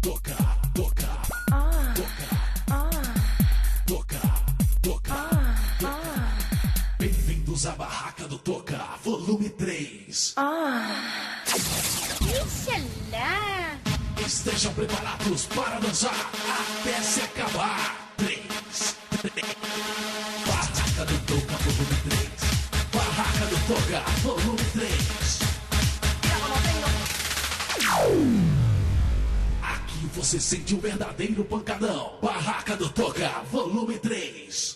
Toca, toca, toca, toca. Bem-vindos à barraca do Toca, volume 3. Inxalá. Estejam preparados para dançar até se acabar. 3. Barraca do Toca, volume 3. Barraca do Toca, volume 3. Aqui você sente o verdadeiro pancadão. Barraca do Toca, volume 3.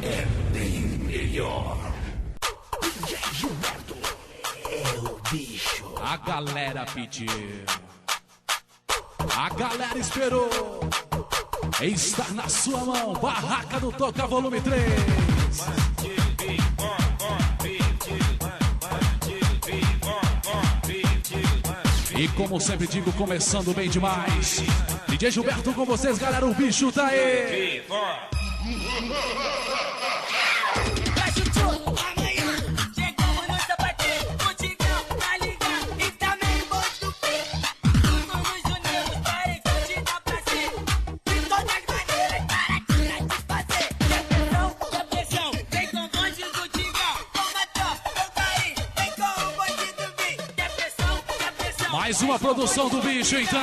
É bem melhor. DJ Gilberto é o bicho. A galera pediu, a galera esperou. Está na sua mão, Barraca do Toca, volume 3. E como sempre digo, começando bem demais. DJ Gilberto com vocês, galera, o bicho tá aí. Mais uma produção do bicho, então.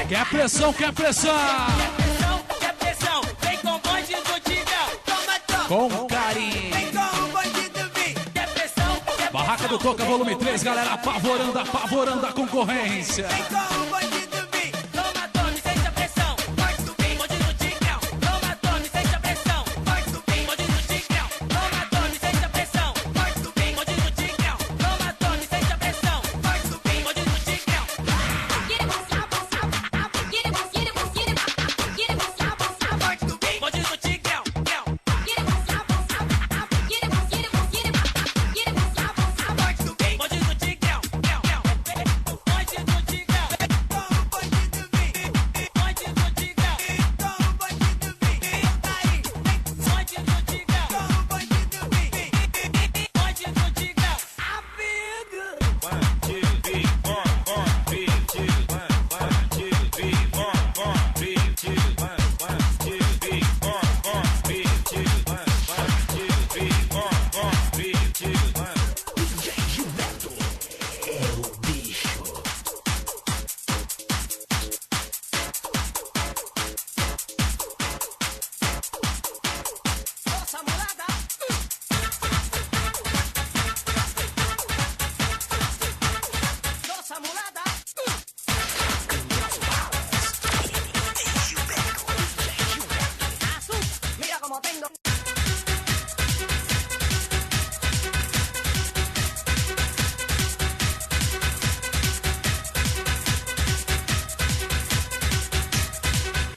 Quer pressão, quer pressão. Quer pressão, vem com o bonde do Tigrão. Toma, toma. Com carinho. Vem com o bonde do Vim. Quer pressão, quer Barraca do Toca, volume 3, galera, apavorando a concorrência. Vem com o bonde do Vim. Toma, tome, sente a pressão. Bonde do Vim, bonde do Tigrão. Toma, tome, sente a pressão. Bonde do Vim, bonde do Tigrão. Toma, tome, sente a pressão. Bonde do Vim, bonde do Tigrão. Toma, tome, sente a pressão. Bonde do Vim, bonde do Tigrão.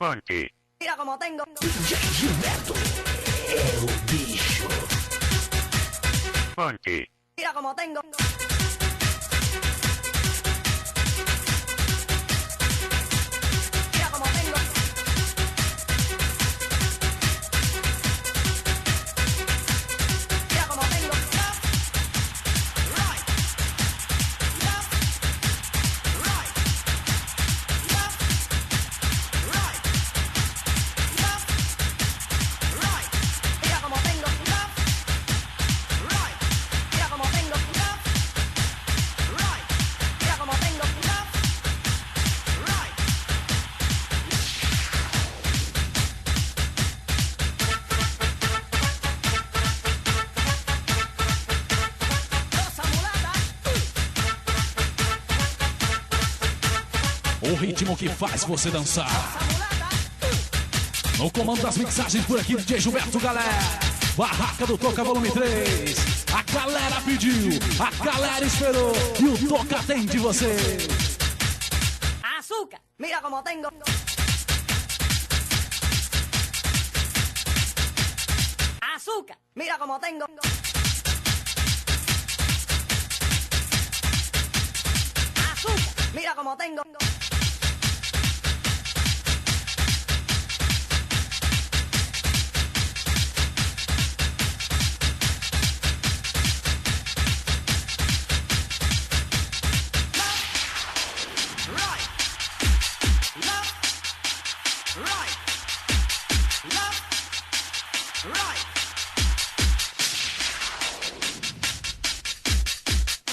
Funky. Mira como tengo. DJ Gilberto é o bicho. Funky. Mira como tengo. Mira como tengo. Mira como tengo. Left, right, left, right, left, right, left, right. Mira como tengo. Left, right. Mira como tengo. Left, right. Mira como tengo. Left, right. Nossa mulata. O ritmo que faz você dançar. No comando das mixagens por aqui, DJ Gilberto, galera. Barraca do Toca Volume 3. A galera pediu, a galera esperou e o Toca atende você. Azúcar. Mira como tengo. Azúcar. Mira como tengo. Azúcar. Mira como tengo. Right. Left. Right. Left. Right.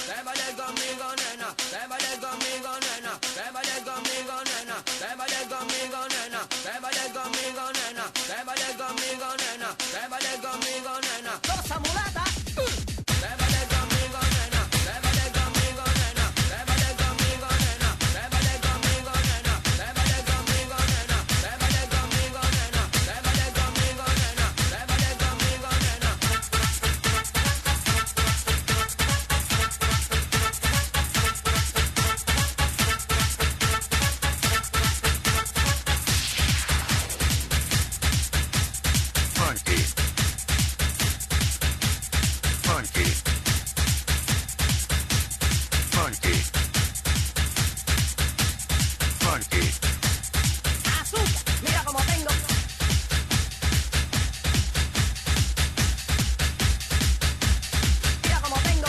Trabalha conmigo, nena. Trabalha conmigo, nena. Trabalha conmigo, nena. Trabalha conmigo, nena. Trabalha conmigo, nena. Trabalha conmigo, nena. Trabalha comigo, nena. Nossa mulata. Trabalha comigo, nena. Trabalha comigo, nena. Trabalha comigo, nena. Trabalha comigo, nena. Trabalha comigo, nena. Trabalha comigo, nena. Trabalha comigo, nena. Trabalha comigo, nena. Funky. Funky. Funky. Funky. Azúcar. Mira como tengo. Mira como tengo.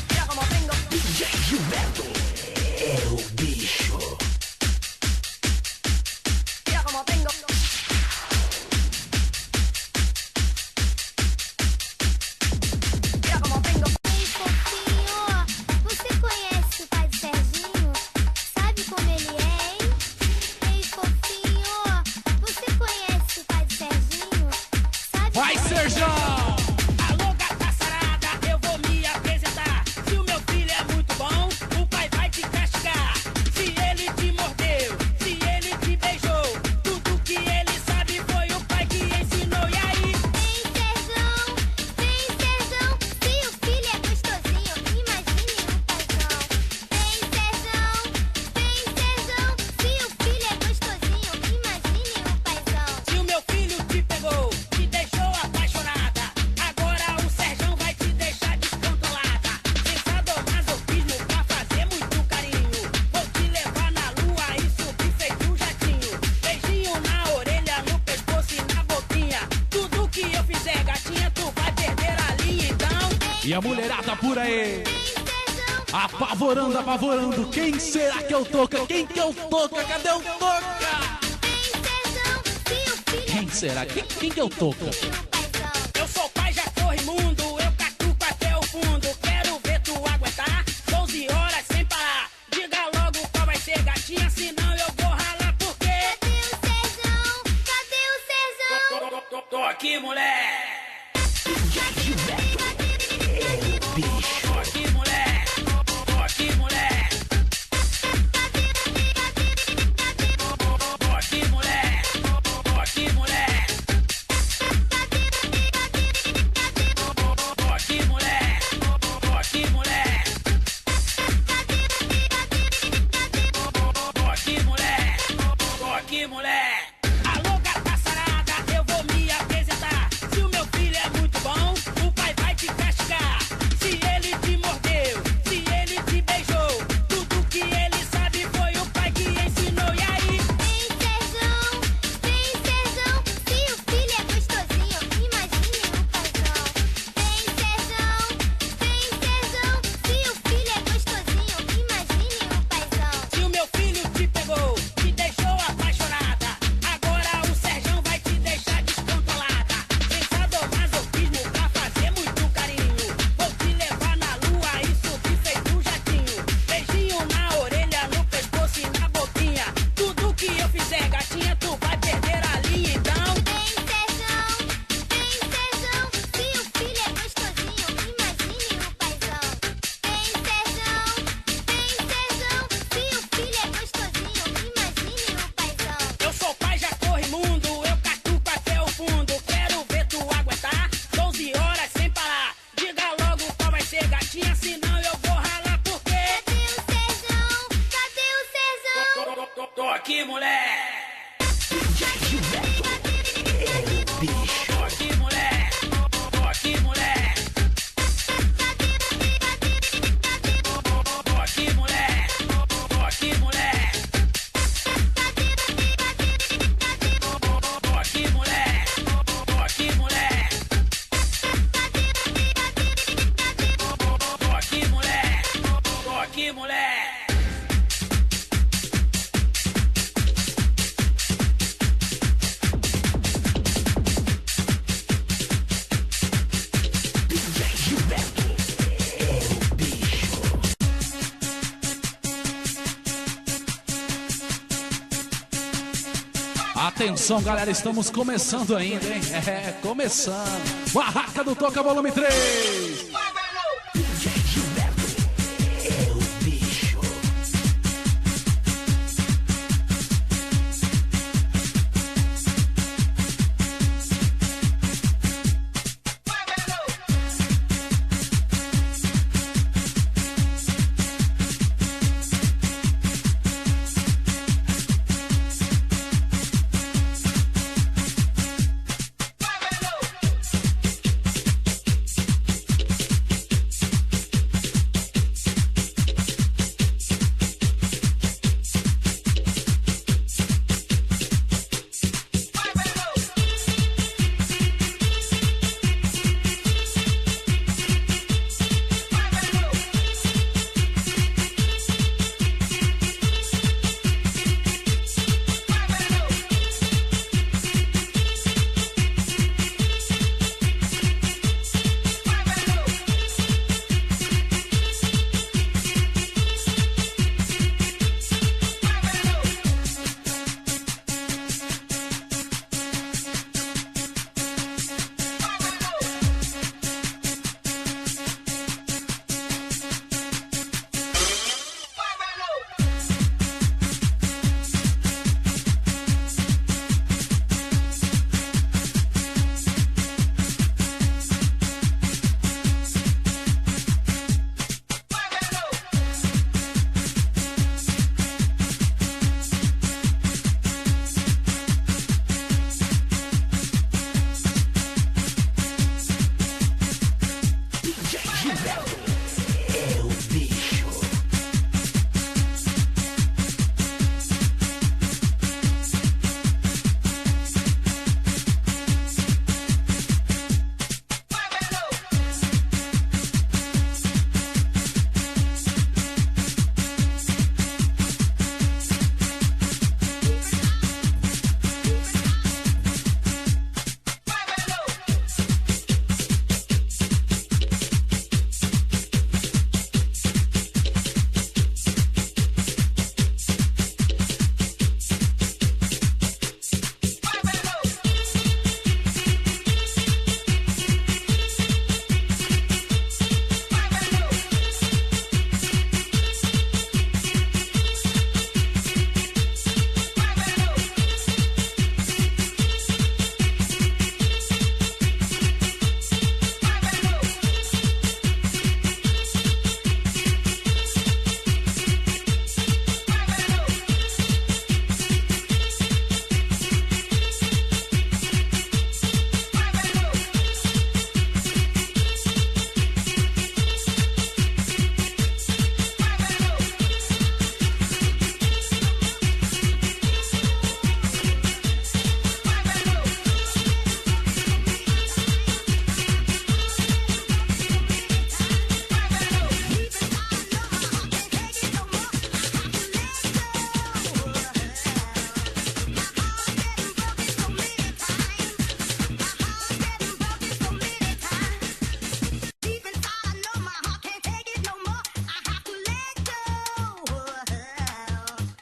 Mira como tengo. DJ Gilberto é o bicho. Mira como tengo. Mira como tengo. Ei, fofinho, você conhece o pai do Serginho? Sabe como ele é, hein? Ei, fofinho, você conhece o pai do Serginho? Sabe Vai, como ele é? Serjão! Alô, gata sarada, eu vou me apresentar. Se o meu filho é muito bom, o pai vai te castigar. Se ele te mordeu, se ele te beijou, tudo que ele sabe foi o pai que ensinou. E aí? Vem, Serjão, se o filho é gostosinho, imagine o paizão. Vem, Serjão, se o filho é gostosinho, imagine o paizão. Se o meu filho te pegou, te deixou apaixonada, agora o Serjão vai te deixar descontrolada. Sem sadomasoquismo pra fazer muito carinho. Vou te levar na lua e subir feito um jatinho. Beijinho na orelha, no pescoço e na boquinha. Tudo que eu fizer, gatinha, tu vai perder a linha, então. E a mulherada por aí, Vem, Serjão, apavorando, apavorando. Quem será que eu toca? Quem que eu toca? Cadê o toca? vem, Serjão, se o filho é Quem será? Quem que eu toca? gostosinho, paizão. Eu sou pai, já corre mundo, eu catuco até o fundo. Quero ver tu aguentar 12 horas sem parar. Diga logo qual vai ser, gatinha, senão eu vou ralar porque. Cadê o Serjão? Cadê o Serjão? Tô aqui, mulher! DJ Gilberto é o bicho. Tô aqui, mulher! Tô aqui, mulher! Tô aqui, mulher! Tô aqui, mulher! Cadê Atenção, galera, estamos começando ainda, hein? É, começando. Barraca do Toca, volume 3.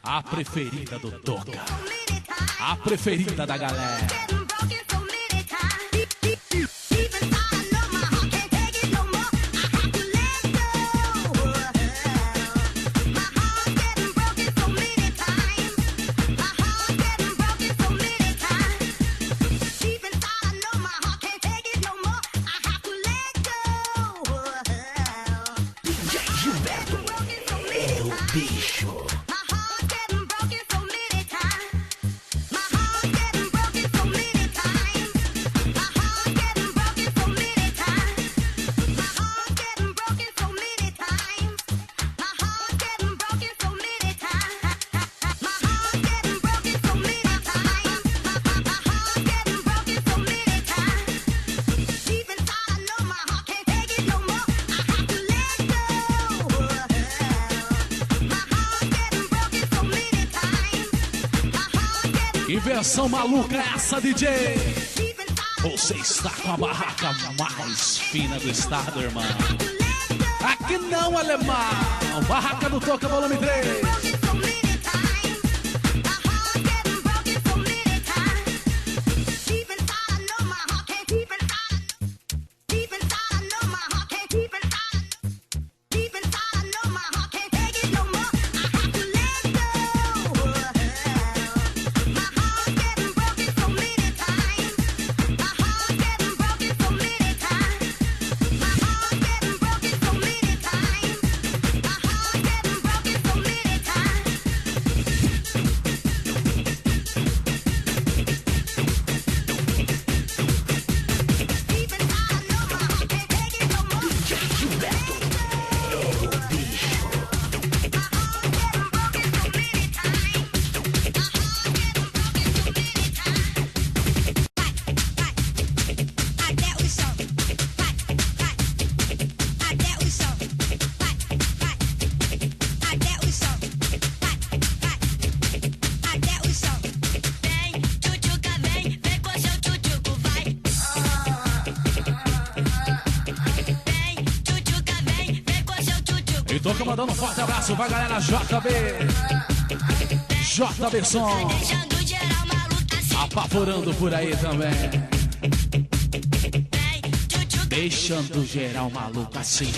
A preferida do Toca, a preferida da galera. Que versão maluca é essa, DJ? Você está com a barraca mais fina do estado, irmão. Aqui não, alemão. Barraca do Toca, volume 3. E toca mandando um forte abraço pra galera JB. JB Som. Apavorando por aí também. Deixando geral maluco assim.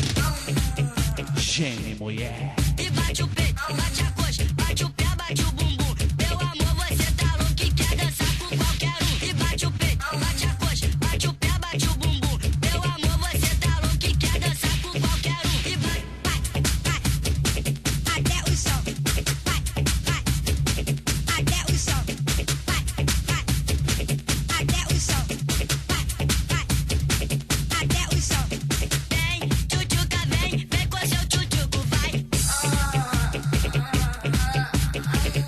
Gene mulher. E bate o peito, bate a coxa, bate o pé, bate o bumbum. Meu amor, você tá louco e quer dançar com qualquer um. E bate o peito, bate a coxa, bate o pé, bate o bumbum. Meu amor, você tá louco e quer dançar com qualquer um. E vai, até o sol. Vai, até o sol. Vai, até o sol. Vai, até o sol. Vem, tchutchuca, vem com seu tchutchuco, vai.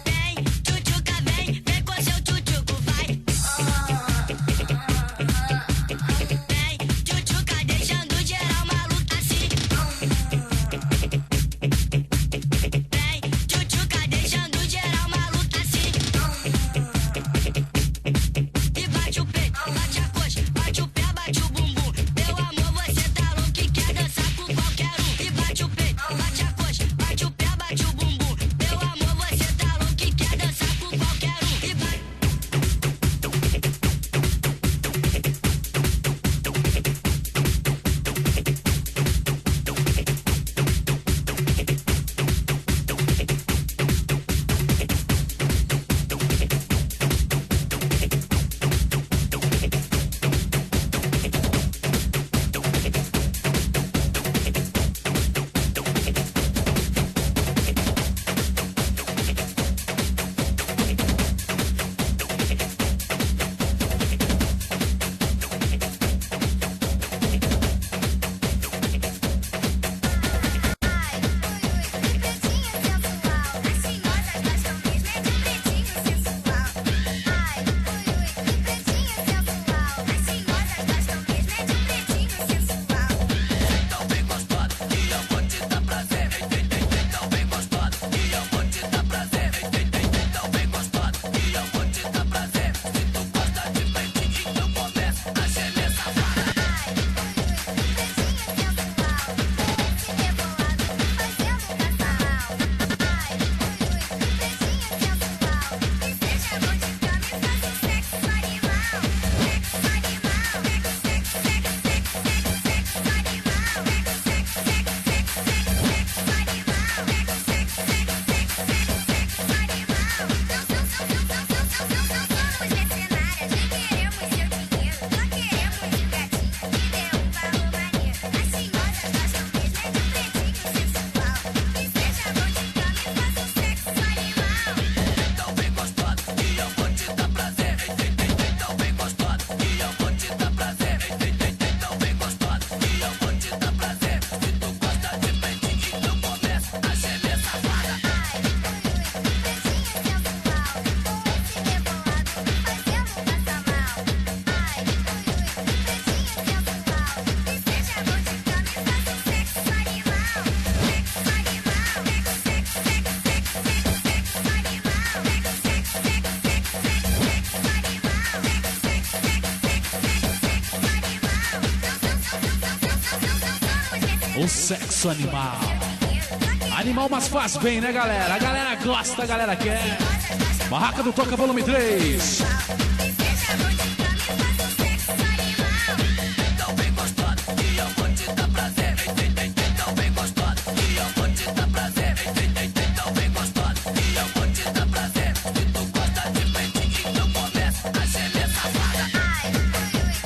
Vem, tchutchuca, vem com seu tchutchuco, vai. Vem, tchutchuca, deixando geral maluco assim. Vem, tchutchuca, deixando geral maluco assim. E bate o peito, bate a coxa, bate o pé, bate o bumbum. Meu amor, você tá louco e quer dançar com qualquer um. E bate o peito, bate a coxa, bate o pé, bate o bumbum. Meu amor, você tá louco e quer dançar com qualquer um. E vai. O sexo animal. Animal, mas faz bem, né, galera? A galera gosta, a galera quer. Barraca do Toca Volume 3. Então vem gostosa que eu vou te dar prazer. Então vem gostosa que eu vou te dar prazer. Então vem gostosa que eu vou te dar prazer. Se tu gosta de peitinho, então começa a gemer safada. Ai,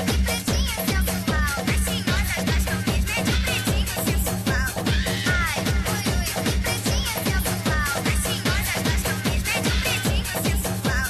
que pretinha sensual. As senhoras gostam mesmo é de pretinho sensual. Ai, que pretinha sensual. As senhoras gostam mesmo é de pretinho sensual.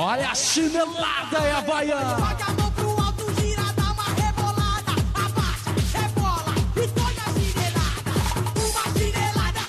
Olha a chinelada e a baiana. Joga a mão pro alto, gira, dá uma rebolada. Abaixa, rebola e toca a chinelada. Uma chinelada,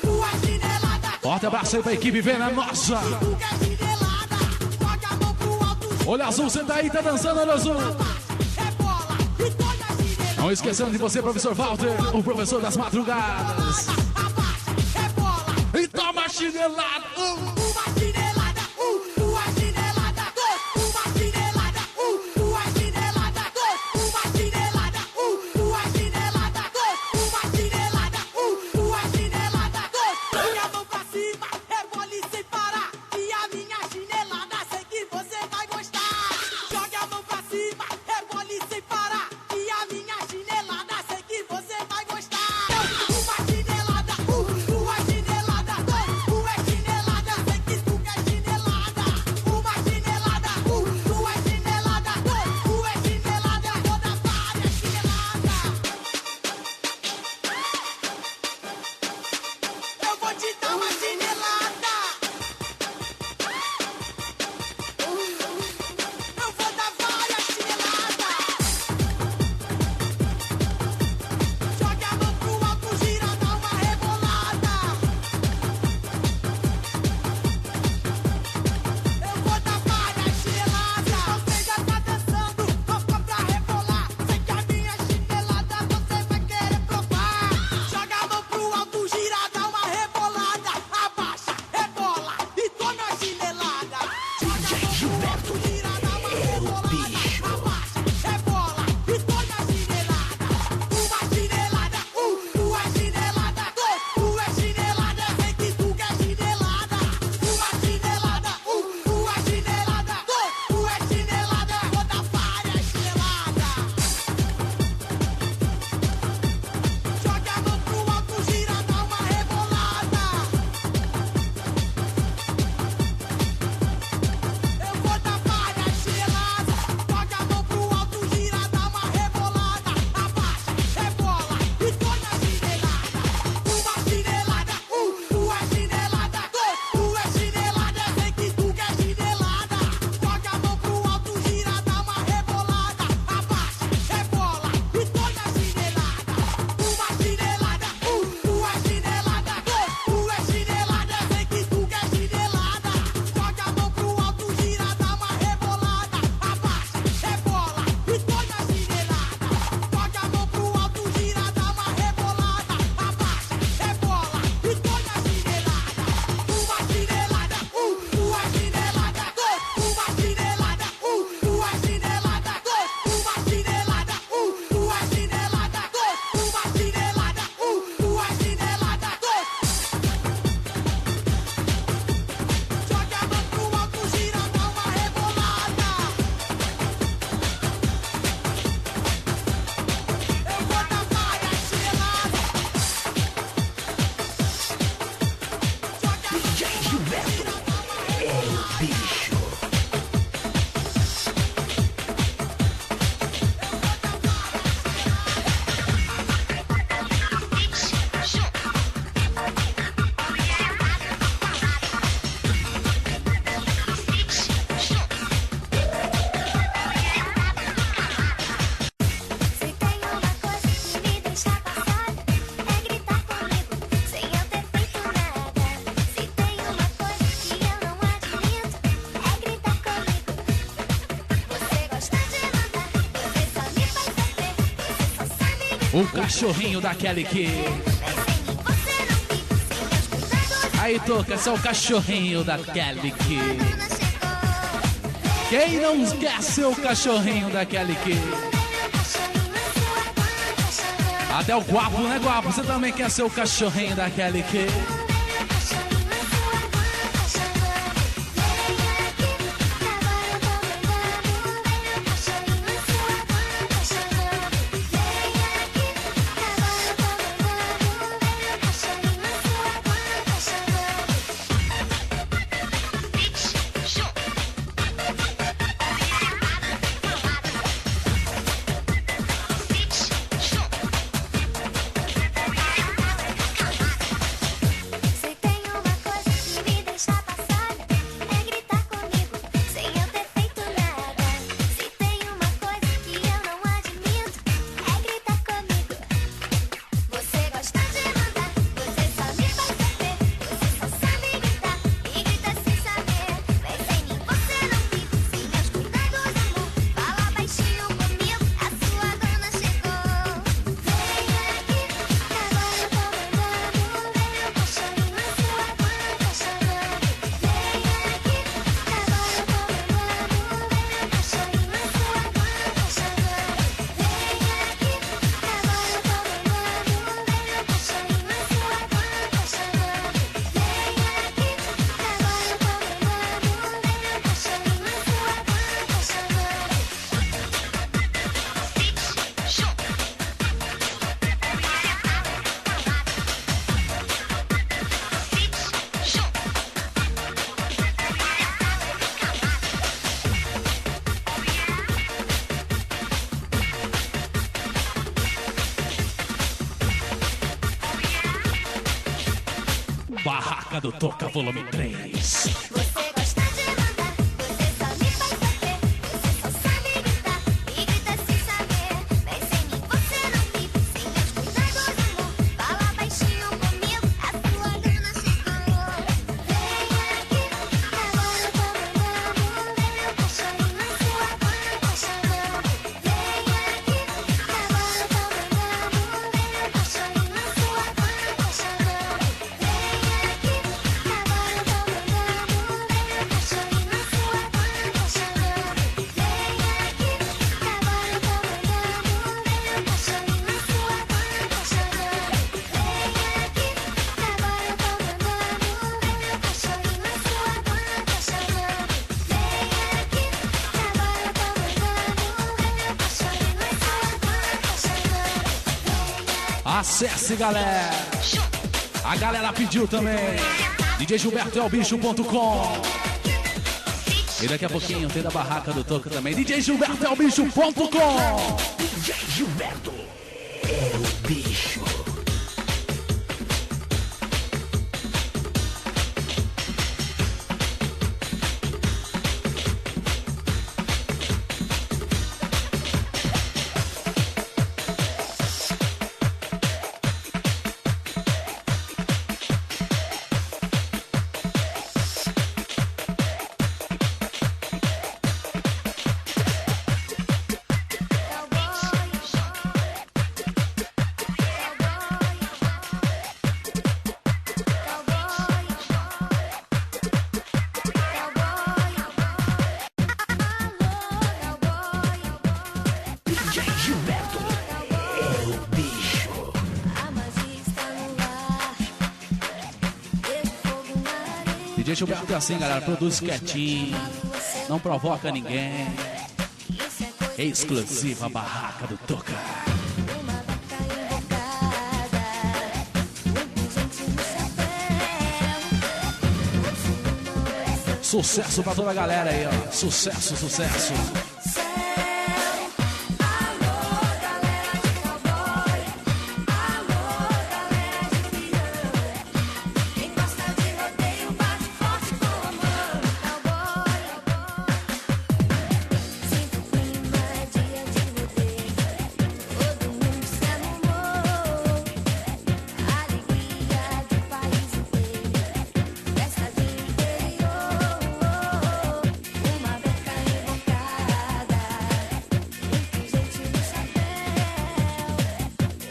uma chinelada. Forte abraço aí pra equipe venenosa. Tu quer chinelada? Joga a mão pro alto, gira. Olha azul, você tá aí, tá dançando, olha azul. Rebola e toca a chinelada. Não esquecendo de você, professor Walter, o professor das madrugadas. Abaixa, rebola. E toma a chinelada. Uma chinelada, uma chinelada, dois. Uma chinelada, uma chinelada, dois. Uma chinelada, uma chinelada, dois. Uma chinelada, uma chinelada, dois. Joga a mão pra cima, rebole sem parar. E a minha chinelada sei que você vai gostar. Joga a mão pra cima, rebole sem parar. E a minha chinelada sei que você vai gostar. Uma chinelada, uma chinelada, dois. Uma chinelada, sei que tu quer chinelada. Uma chinelada, duas chineladas, dois. Uma chinelada, vou dar várias chineladas. Eu vou te dar uma chinelada. Eu vou dar várias chineladas. Joga a mão pro alto, gira, dá uma rebolada. Eu vou dar várias chineladas. Você já tá dançando, louca pra rebolar. Sei que a minha chinelada você vai querer provar. Joga a mão pro alto, gira, dá uma rebolada. Abaixa, rebola e toma a chinelada. Joga a mão pro alto, gira, dá uma rebolada. Abaixa, rebola e toma a chinelada. Uma chinelada, uma chinelada, dois. Uma chinelada, sei que tu quer chinelada. Uma chinelada, uma chinelada, dois. Uma chinelada, vou dar várias chineladas. Joga a mão pro alto, gira, dá uma rebolada. Eu vou dar várias chineladas. Joga a mão pro alto, gira, dá uma rebolada. Abaixa, rebola e toma a chinelada. Uma chinelada, uma chinelada, dois. Uma chinelada, sei que tu quer chinelada. Joga a mão pro alto, gira, dá uma rebolada. Abaixa, rebola e toma a chinelada. Uma chinelada, uma chinelada, dois. Uma chinelada, sei que tu quer chinelada. Joga a mão pro alto, gira, dá uma rebolada. Abaixa, rebola e toma a chinelada. Joga a mão pro alto, gira, dá uma rebolada. Abaixa, rebola e toma a chinelada. Uma chinelada, uma chinelada, dois. Uma chinelada, uma chinelada, dois. Uma chinelada, uma chinelada, dois. Uma chinelada, uma chinelada, dois. Joga a mão pro alto, gira, dá uma rebolada. Eu vou dar várias chineladas. Joga a mão pro alto, gira, dá uma Se tem uma coisa que me deixa passada, é gritar comigo sem eu ter feito nada. Se tem uma coisa que eu não admito, é gritar comigo. Você gosta de mandar, você só me faz sofrer, você só sabe gritar. O cachorrinho da Kelly Key. Mas sem mim você não fica, sem meus cuidados. Aí toca, esse é o cachorrinho da Kelly Key. Não chegou. Quem não quer ser o cachorrinho da Kelly Key? Meu cachorrinho, sua guarda chegou. Até o Guapo, né, Guapo? Você também quer ser o cachorrinho da Kelly Key? Meu cachorrinho, sua guarda chegou. Vem aqui, agora eu tô mandando. Meu cachorrinho, sua guarda chegou. Vem aqui, agora eu tô mandando. Meu cachorrinho, sua guarda chegou. Barraca do Toca, volume 3. Você gosta de mandar, você só me faz sofrer. Você só sabe gritar e grita sem saber. Vem sem mim, você não vive. Sem meus cuidados, amor. Fala baixinho comigo, a sua grana chegou. Vem aqui, agora eu tô mandando. Vem meu cachorrinho na sua boca, tá chamando. Vem aqui, agora eu tô mandando. Vem meu cachorrinho na sua boca, tá chamando. Vem aqui, agora eu tô mandando. Vem meu cachorrinho na sua boca, tá chamando. Vem aqui, agora eu tô mandando. Vem meu cachorrinho na sua boca, tá chamando. Vem aqui, agora eu tô mandando. Vem meu cachorrinho na sua boca, tá chamando. Vem aqui, agora eu tô mandando. Vem meu cachorrinho na sua boca, tá chamando. Acesse, galera. A galera pediu também. DJGilbertoElbicho.com. E daqui a pouquinho tem da Barraca do Toca também. DJGilbertoElbicho.com. DJ Gilberto é o bicho. DJ Gilberto é o bicho. A magia está no ar. Deixa o fogo na areia. DJ Gilberto é assim, galera. Produz quietinho. Não provoca ninguém. Isso é coisa Exclusiva Barraca do Toca. uma vaca invocada. Muita gente no chapéu. Ouço uma oração. Sucesso pra toda a galera aí, ó. Sucesso, sucesso. Céu, alô, galera de cowboy. Alô, galera de peão. Quem gosta de rodeio bate forte com a mão. Cowboy, sinto o clima, é dia de rodeio. Todo mundo se arrumou. Alegria do país inteiro. Festa de interior. Uma beca invocada. Muita gente no chapéu.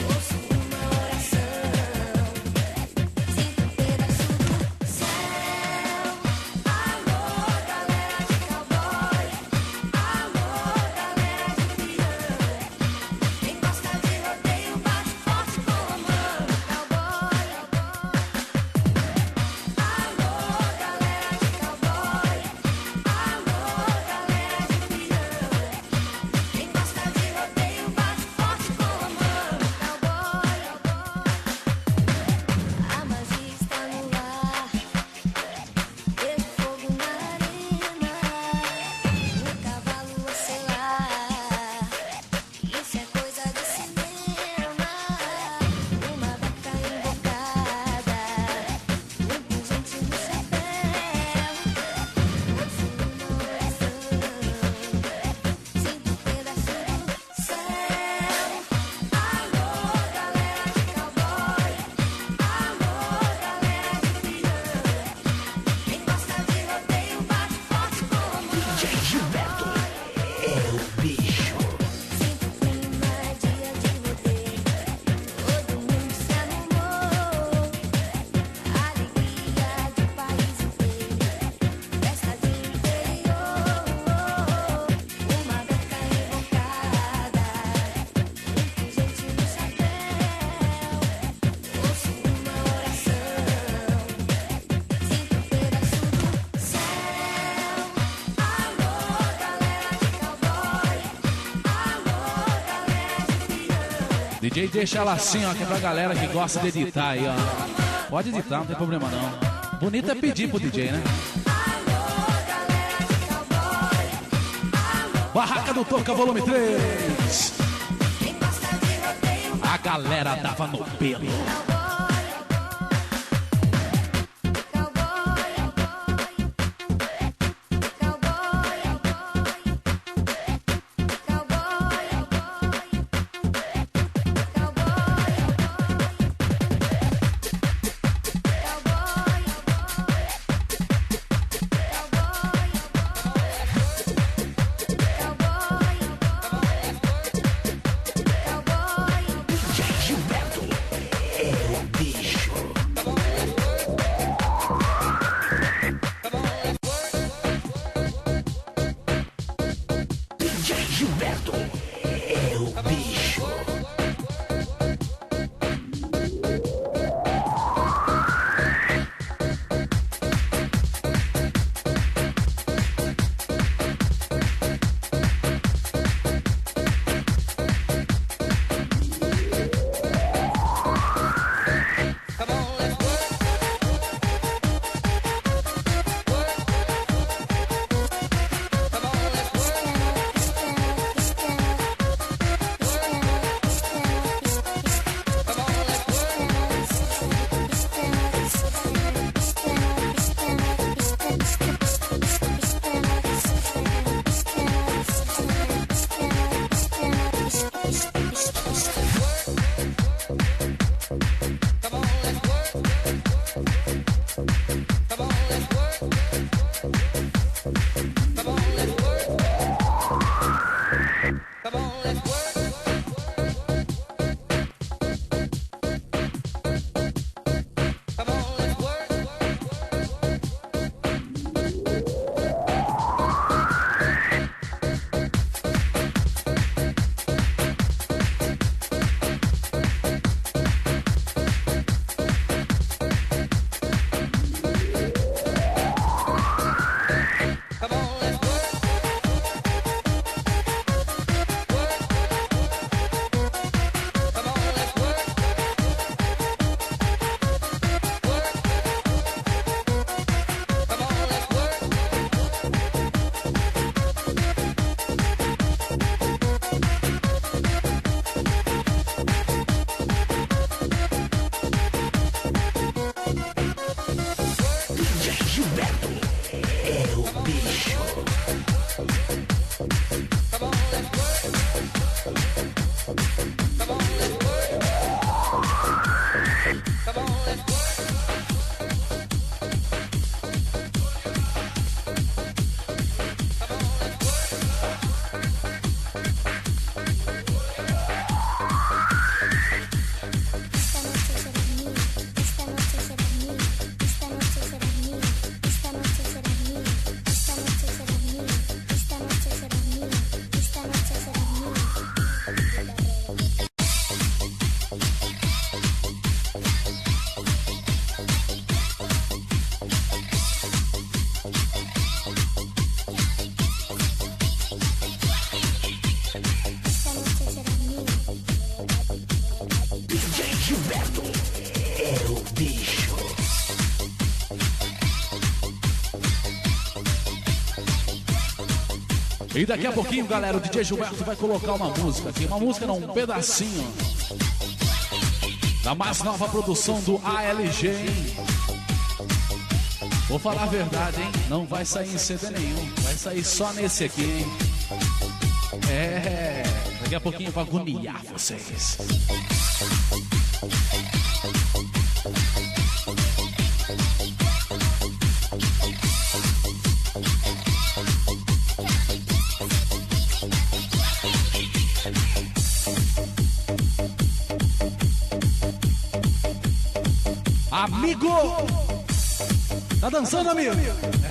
Ouço uma oração. Sinto um pedaço do céu. Alô, galera de cowboy. Alô, galera de peão. Quem gosta de rodeio bate forte com a mão. Cowboy. Alô, galera de cowboy. Alô, galera de peão. Quem gosta de rodeio bate forte com a mão. Cowboy. A magia está no ar. Deixa o fogo na arena. O cavalo a selar. Isso é coisa de cinema. Uma vaca invocada. Muita gente no chapéu. Ouço uma oração. Sinto um pedaço do céu. Alô, galera de cowboy. Alô, galera de peão. Quem gosta de rodeio bate forte com a mão. DJ Gilberto é o bicho. Sinto o clima, é dia de rodeio. Todo mundo se arrumou. Alegria do país inteiro. Festa de interior. Uma beca invocada. Muita gente no chapéu. Ouço uma oração. Sinto um pedaço do céu. Alô, galera de cowboy. Alô, galera de peão. DJ deixa ela assim, ó, que é pra galera que gosta de editar aí, ó. Pode editar, não tem problema não. Bonito é pedir pro DJ, né? Barraca do Toca, volume 3. Quem gosta de rodeio A galera dava no pelo. E daqui a pouquinho, galera, o DJ Gilberto vai colocar uma música aqui. Uma música não, um pedacinho da mais nova produção do ALG, hein? Vou falar a verdade, hein? Não vai sair em CD nenhum. Vai sair só nesse aqui, hein? É, daqui a pouquinho vai agoniar vocês. Amigo! Tá dançando, amigo?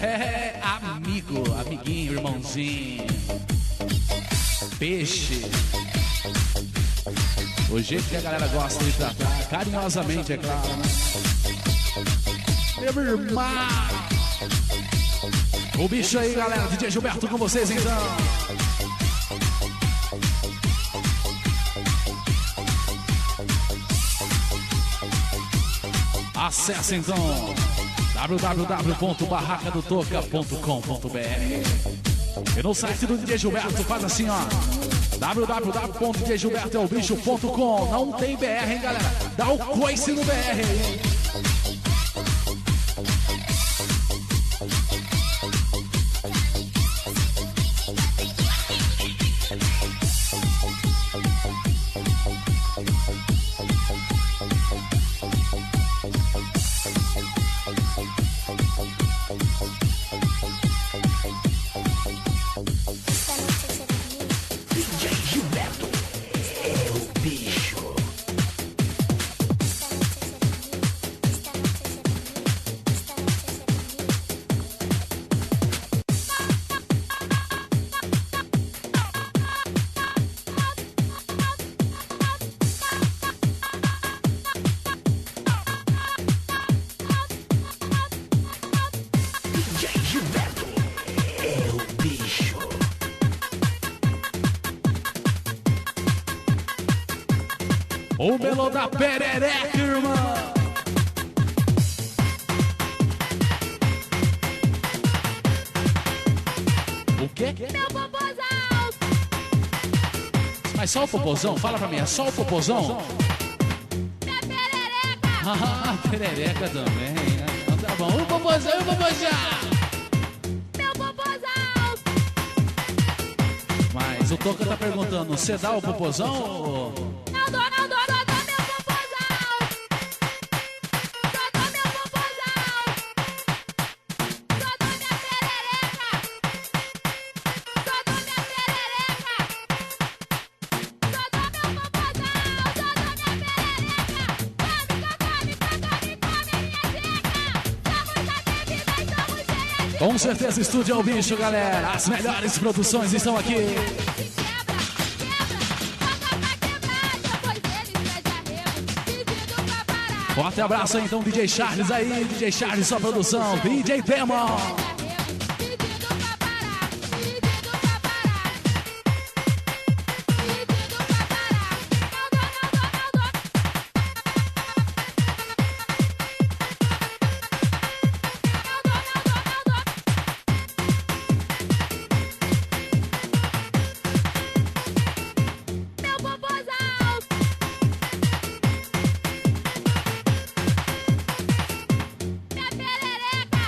É, amigo, amiguinho, irmãozinho. Peixe. O jeito que a galera gosta de tratar, carinhosamente, é claro, né? Meu irmão! O bicho aí, galera, DJ Gilberto com vocês, então. Acesse então www.barracadotoca.com.br. E no site do DJ Gilberto faz assim, ó, www.djgilbertoelbicho.com. Não tem BR, hein, galera? Dá o coice no BR, hein? O melô da perereca, irmão. O quê? Meu popozão! Mas só o popozão? Fala pra mim, é só o popozão? Minha perereca! Ah, perereca também, né? Então tá bom. O popozão e o popozão! Meu popozão! Mas o Toca tá perguntando, você dá o popozão ou... Não dou, meu popozão! Só dou meu popozão! Só dou minha perereca! Só dou minha perereca! Só dou meu popozão! Só dou minha perereca! Come, minha seca! Somos atrevidas, somos cheias de... Com certeza, Estúdio é o bicho, galera. As melhores produções estão aqui. Forte abraço aí, então, DJ Charles aí, DJ Charles, sua produção, DJ Demon. Meu popozão! Minha perereca!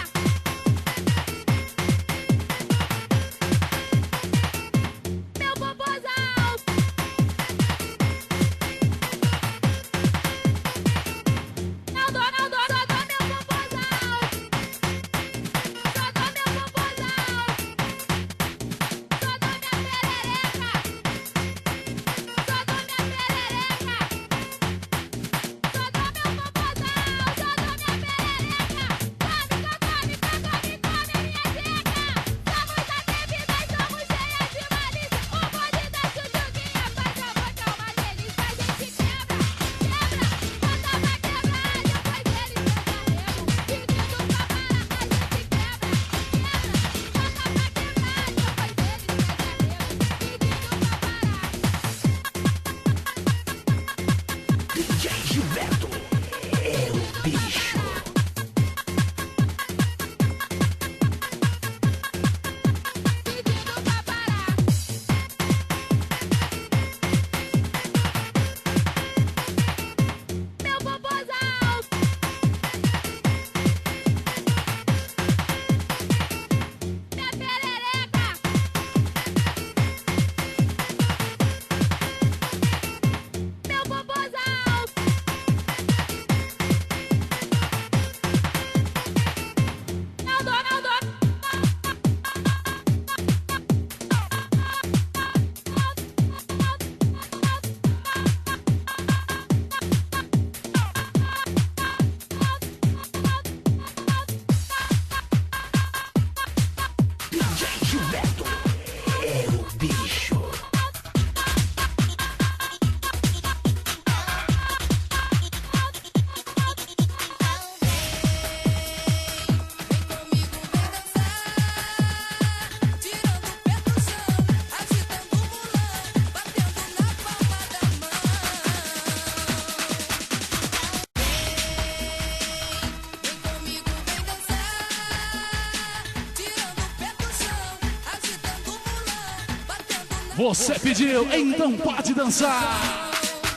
Você pediu, então pode dançar.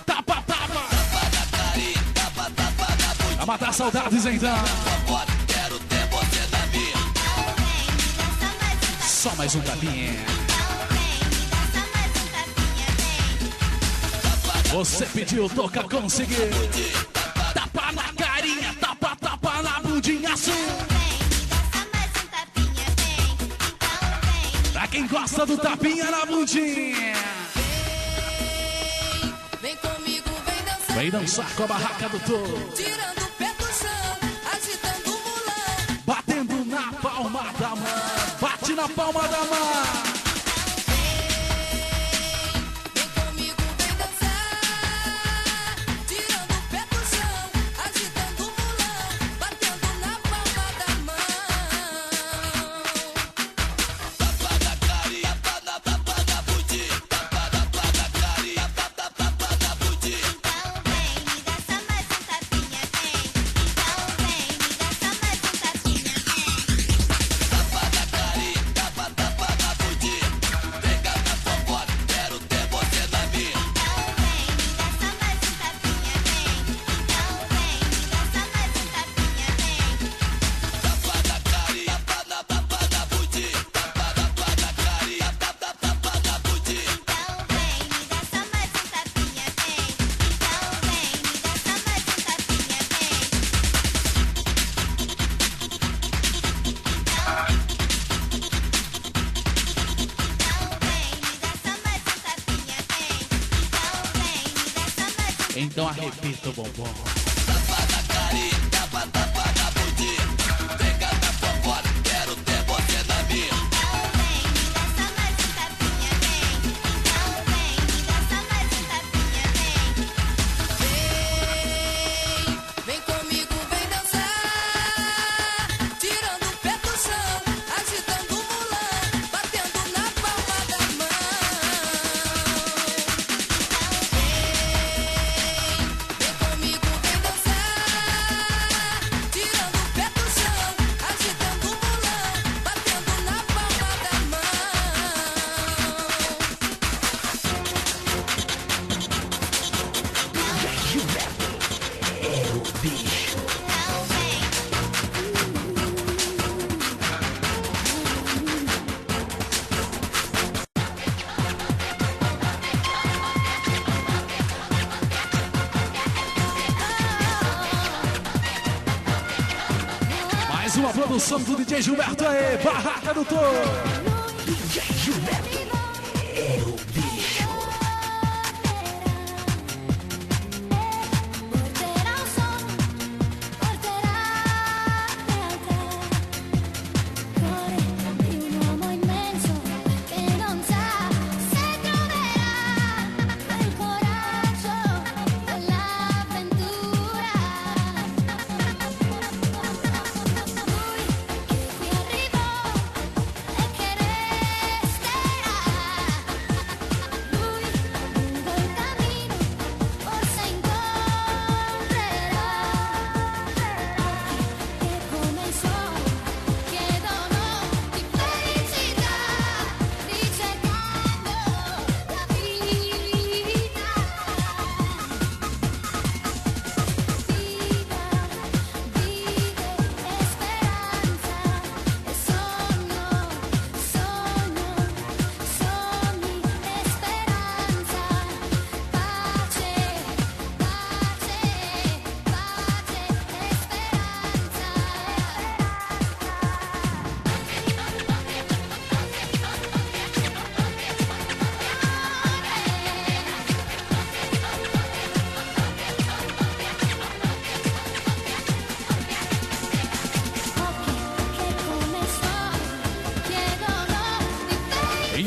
Tapa, tapa. Pra matar saudades, então. Só mais um tapinha. Você pediu, toca, conseguiu. Tapa na carinha, tapa, tapa na bundinha, assim. Pra quem gosta do tapinha na bundinha. Vem comigo, vem dançar. Vem dançar com a barraca do touro. Tirando o pé do chão, agitando o mulão. Batendo na palma da mão. Bate na palma da mão. Vem comigo, vem dançar. Tirando o pé do chão, agitando o mulão. Batendo na palma da mão. Tapa da carinha, tapa da budi. Tapa da carinha, tapa da budi. Então vem, me dá só mais um tapinha, vem. Então vem, me dá só mais um tapinha, vem. Tapa da carinha, tapa da budi. Pega na fofoca, quero ter você na minha. Então vem, me dá só mais um tapinha, vem. Então vem, me dá só mais um tapinha, vem. Tapa da carinha, tapa da budi. Tapa da carinha, tapa da budi. Então vem, me dá só mais um tapinha, vem. Então vem, me dá só mais um tapinha, vem. Então arrebita o bombom. Tapa da carinha, tapa da budi. Pega na fofoca, quero ter você na minha. Então vem, me dá só mais um tapinha, vem. Então vem, me dá só mais um tapinha, vem. Vem comigo, vem dançar. Tirando o pé do chão, agitando o mulão. Batendo na palma da mão. Vem comigo, vem dançar. Tirando o pé do chão, agitando o mulão. Batendo na palma da mão. Então vem. Mais uma produção do DJ Gilberto aí, Barraca do Touro. Porterà un sogno, porterà realtà. Cuore di un uomo immenso che non sa se troverà quel coraggio dell'avventura. Lui che qui arrivò e che resterà. Lui lungo il cammino forse incontrerà che come il sole chiedono di felicità, ricercando la vita. Vita, vide e speranza e sogno, sogni e speranza, pace, pace, pace e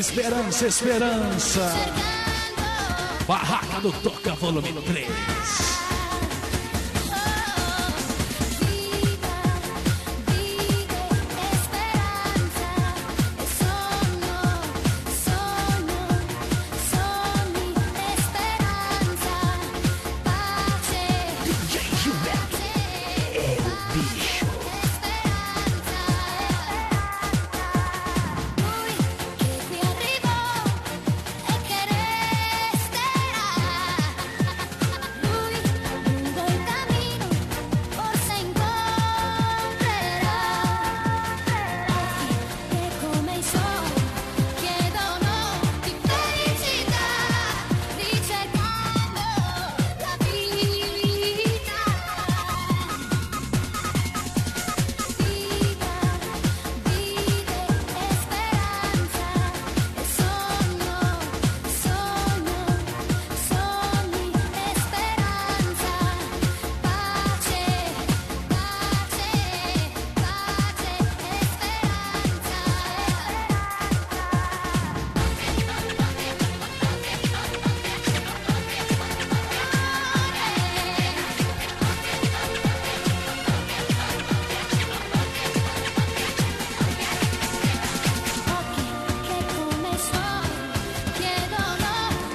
Esperança, esperança. Barraca do Toca, volume 3. Lui che qui arrivò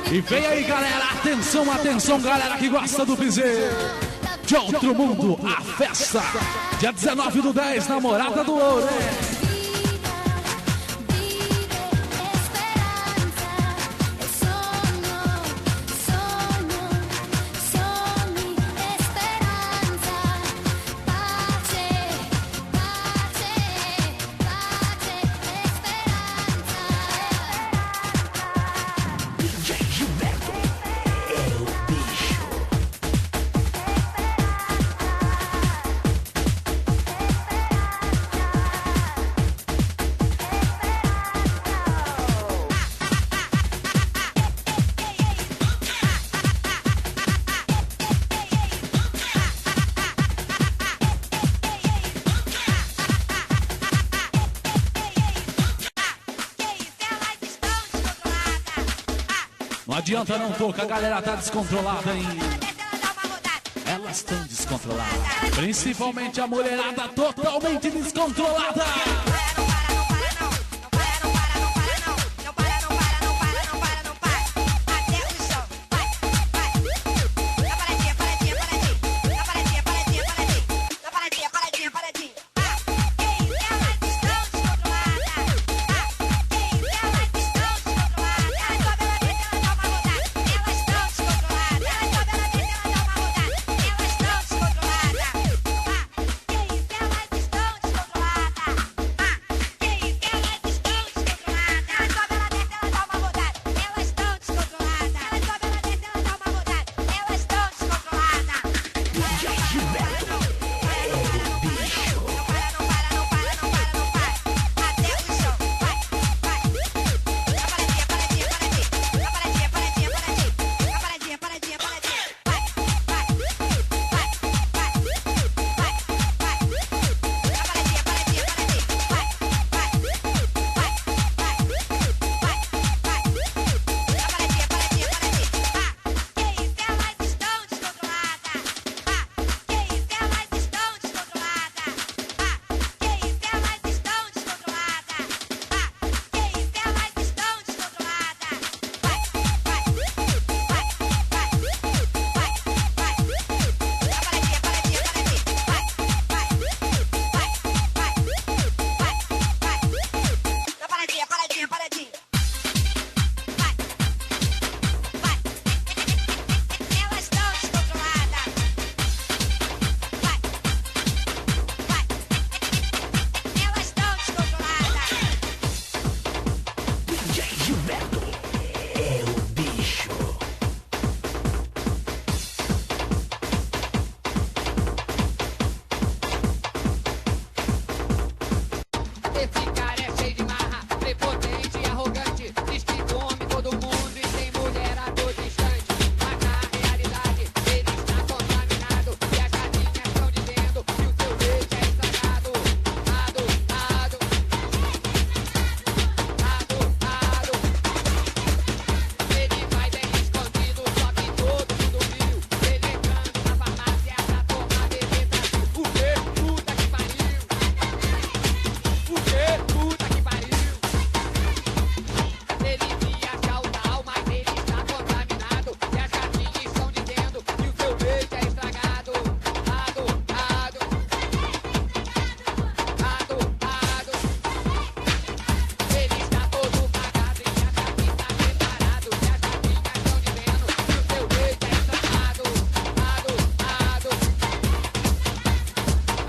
E vem aí, galera, atenção, atenção, galera que gosta do piseiro. De outro mundo, a festa. Dia 19/10, Namorada do Ouro. Não adianta não, Toca, a galera tá descontrolada, hein? Elas estão descontroladas. Principalmente a mulherada totalmente descontrolada.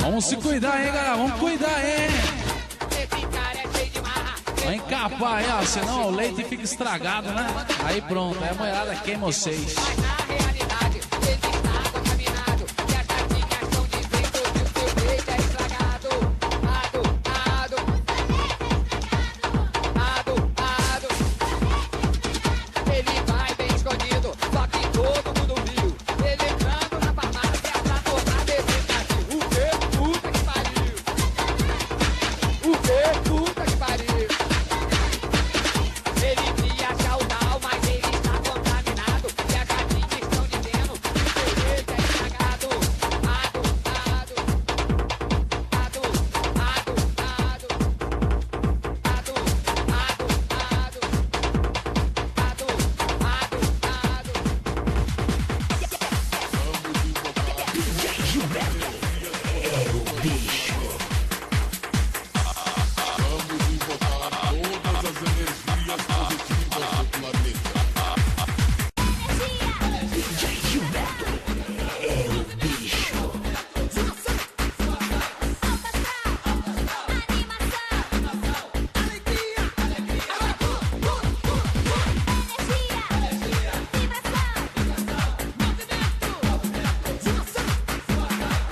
Vamos se cuidar, hein, galera? Vamos cuidar, hein? Vai encapar aí, ó. Senão o leite fica estragado, né? Aí pronto, aí a mulherada queima vocês. Ele via caudal, mas ele está contaminado. E a gatinha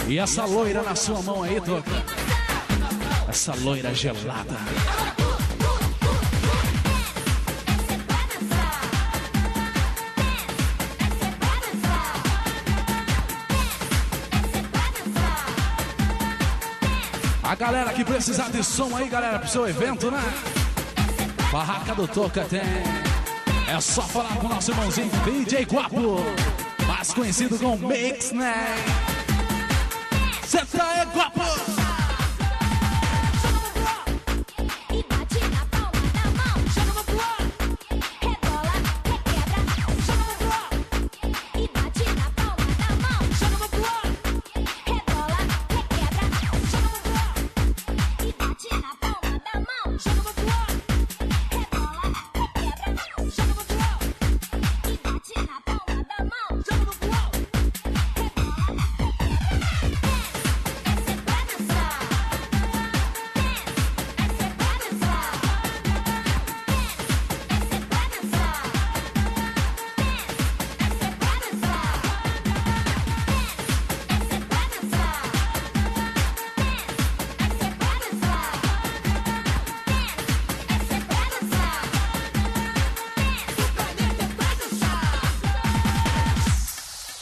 E essa loira na sua mão aí, Toca. Essa loira gelada. A galera que precisar de som aí, galera, pro seu evento, né? Barraca do Toca tem. É só falar com o nosso irmãozinho DJ Guapo, mais conhecido como Mix, né? Cê tá é guapo! E bate na palma da mão, joga pro alto, rebola, requebra, joga pro alto. E bate na palma da mão, joga pro alto, rebola, requebra, joga pro alto. E bate na palma da mão, joga pro alto, rebola, requebra, joga pro alto. E bate na palma da mão, joga pro alto, rebola,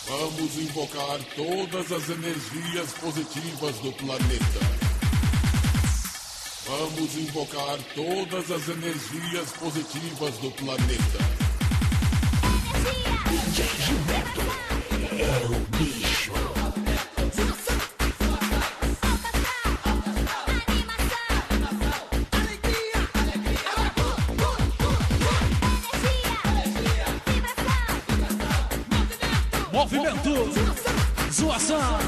Vamos invocar todas as energias positivas do planeta. Vamos invocar todas as energias positivas do planeta. DJ Gilberto é o bicho. Movimento, zoação,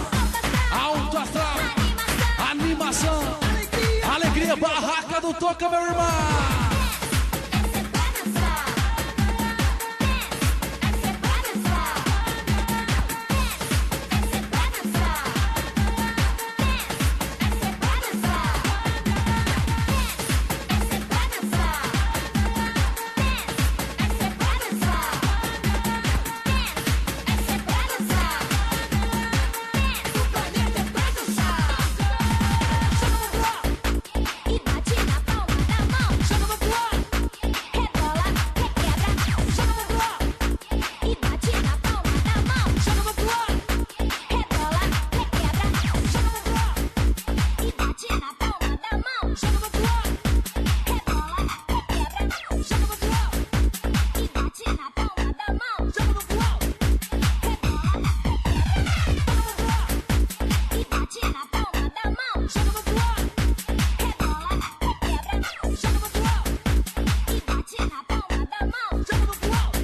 alto astral, animação, alegria, barraca do Toca, meu irmão. E bate na palma da mão, joga pro alto, rebola, requebra, joga pro alto. E bate na palma da mão, joga pro alto, rebola, requebra, joga pro alto. E bate na palma da mão, joga pro alto, rebola, requebra, joga pro alto. E bate na palma da mão, joga pro alto, rebola, e bate na palma da mão, joga pro alto.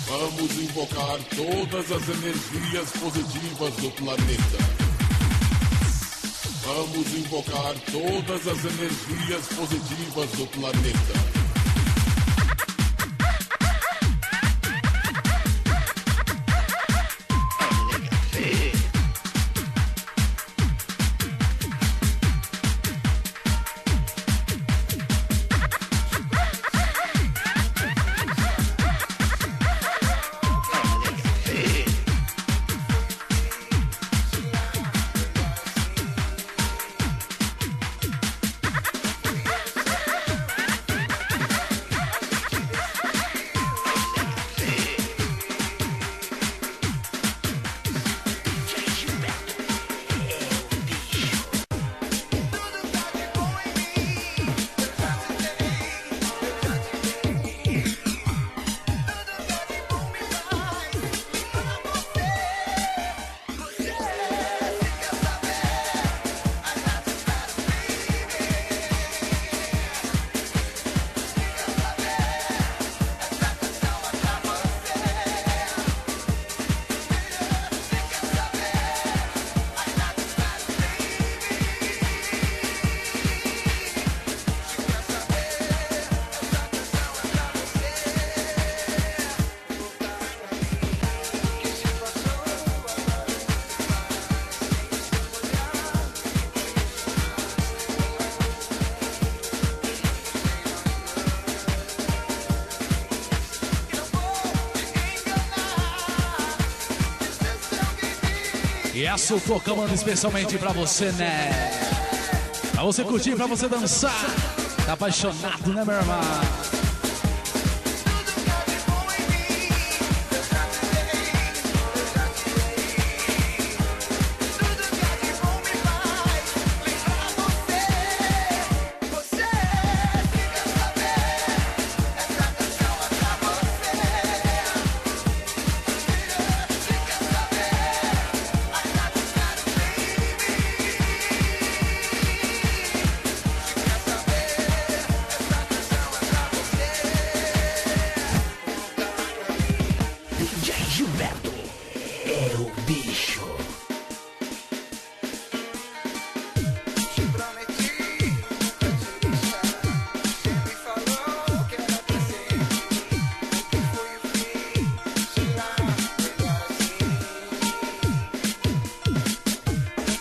Vamos invocar todas as energias positivas do planeta. Vamos invocar todas as energias positivas do planeta. E essa eu tô camando especialmente pra você, né? Pra você curtir, pra você dançar. Tá apaixonado, né, meu irmão? Gilberto é o bicho. Te prometi, nunca te deixar. Você me falou que era pra sempre. Que foi o fim, sei lá, melhor assim.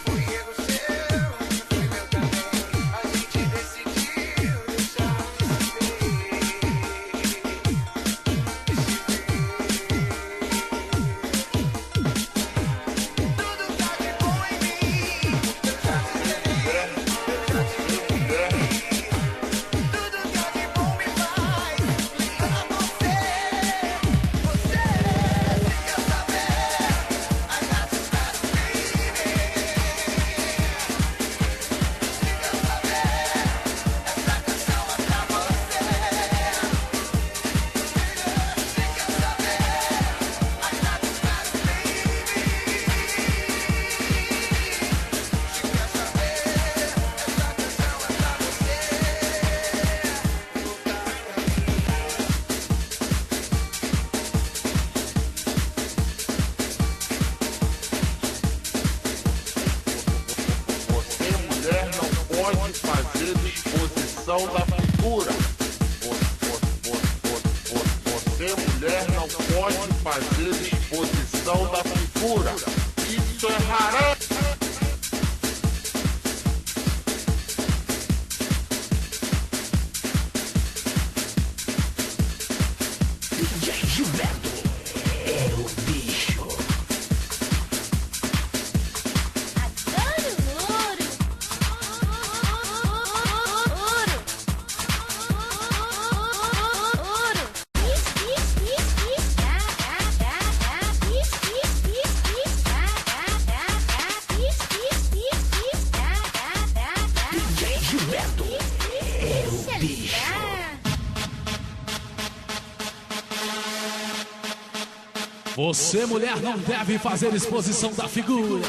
Foi erro seu, foi meu também. A gente decidiu deixar de se ver. Tudo tá de bom em mim. Eu já te dei, tudo que há de bom me faz lembrar você. Você fica saber, I got to start baby. Fica saber, essa canção é pra você. Fica saber, I got to start baby. Fica saber, essa canção é pra você. Você, mulher, não pode fazer disposição da figura. Você, mulher, não pode fazer disposição da figura. Isso é raro. DJ Gilberto é o bicho. Adoro ouro. Ouro. Ouro. DJ Gilberto é o bicho. Você, mulher, não deve fazer exposição da figura.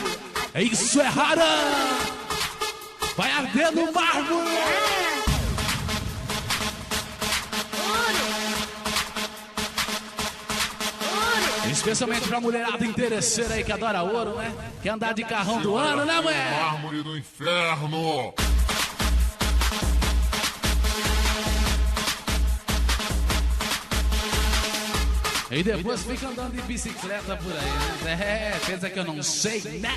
Isso é raro. Vai arder no mármore. Especialmente pra mulherada interesseira aí que adora ouro, né? Quer andar de carrão do ano, né, mulher? Mármore do inferno. E depois fica andando de bicicleta por aí, né? É, pensa que eu não sei, né?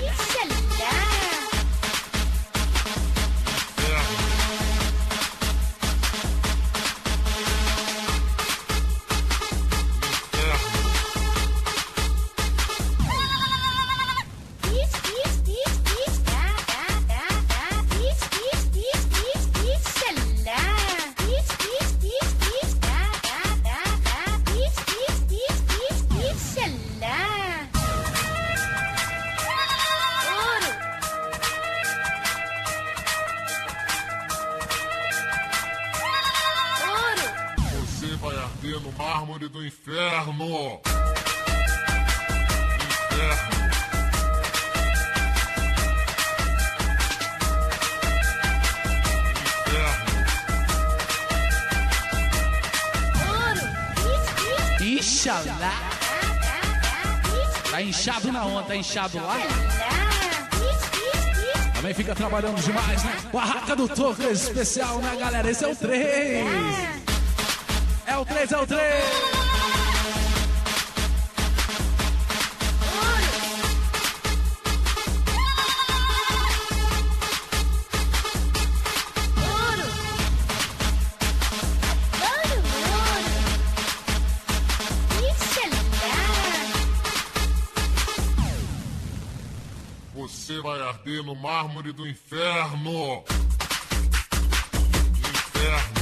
Você vai arder no mármore do inferno. Inferno. Ixalá. Tá inchado na onda, tá inchado lá. Também fica trabalhando demais, né? Barraca do Toco é especial, né, galera? Esse é o 3. É o 3, é o 3. você vai arder no mármore do inferno. Inferno.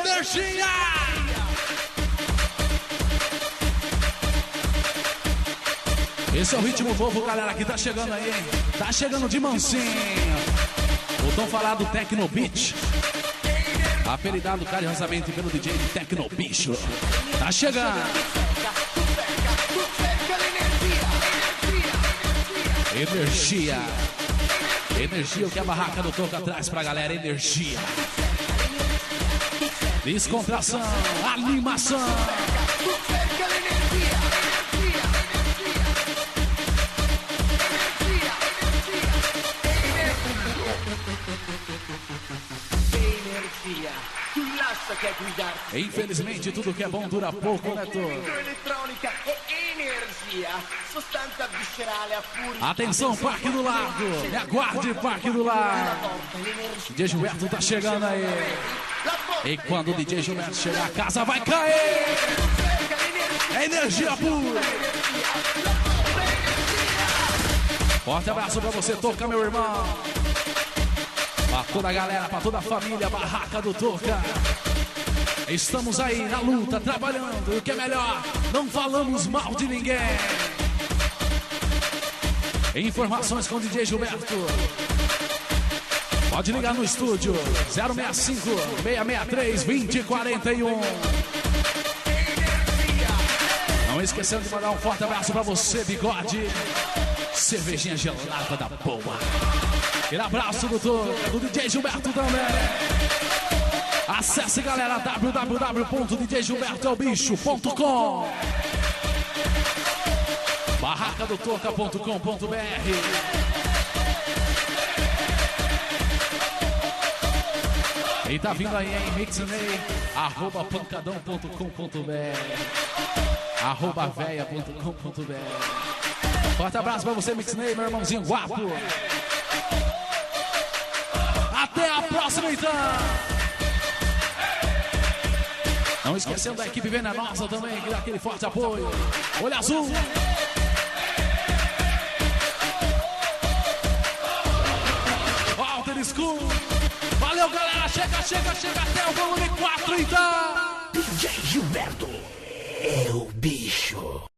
Energia! Esse é o ritmo novo, galera, que tá chegando aí, hein? Tá chegando de mansinho. O tão falado Tecno Beach, apelidado carinhosamente pelo DJ de Tecno Bicho. Tá chegando. Energia. Energia, o que a barraca do Toca traz pra galera. Energia. Descontração, animação. Infelizmente, tudo que é bom dura pouco, né, Tô? Atenção, Parque do Lago. Me aguarde, Parque do Lago. DJ Gilberto tá chegando aí. E quando o DJ Gilberto chegar, a casa vai cair. É energia pura. Forte abraço pra você, Toca, meu irmão. Pra toda a galera, pra toda a família, Barraca do Toca. Estamos aí na luta, trabalhando. E o que é melhor, não falamos mal de ninguém. Informações com o DJ Gilberto. Pode ligar no estúdio 065-663-2041. Não esquecendo de mandar um forte abraço pra você, Bigode. Cervejinha gelada da boa. Aquele abraço do DJ Gilberto também. Acesse, galera, www.djgilbertoelbicho.com, barracadotoca.com.br. E tá vindo aí, hein? Mixney, @pancadão.com.br, @veia.com.br. Forte abraço pra você, Mixney, meu irmãozinho guapo. Até a próxima, então! Não esquecendo da equipe venenosa também, que dá aquele forte apoio. Olho azul. Walter School. Valeu, galera. Chega até o volume 4, então. DJ Gilberto é o bicho.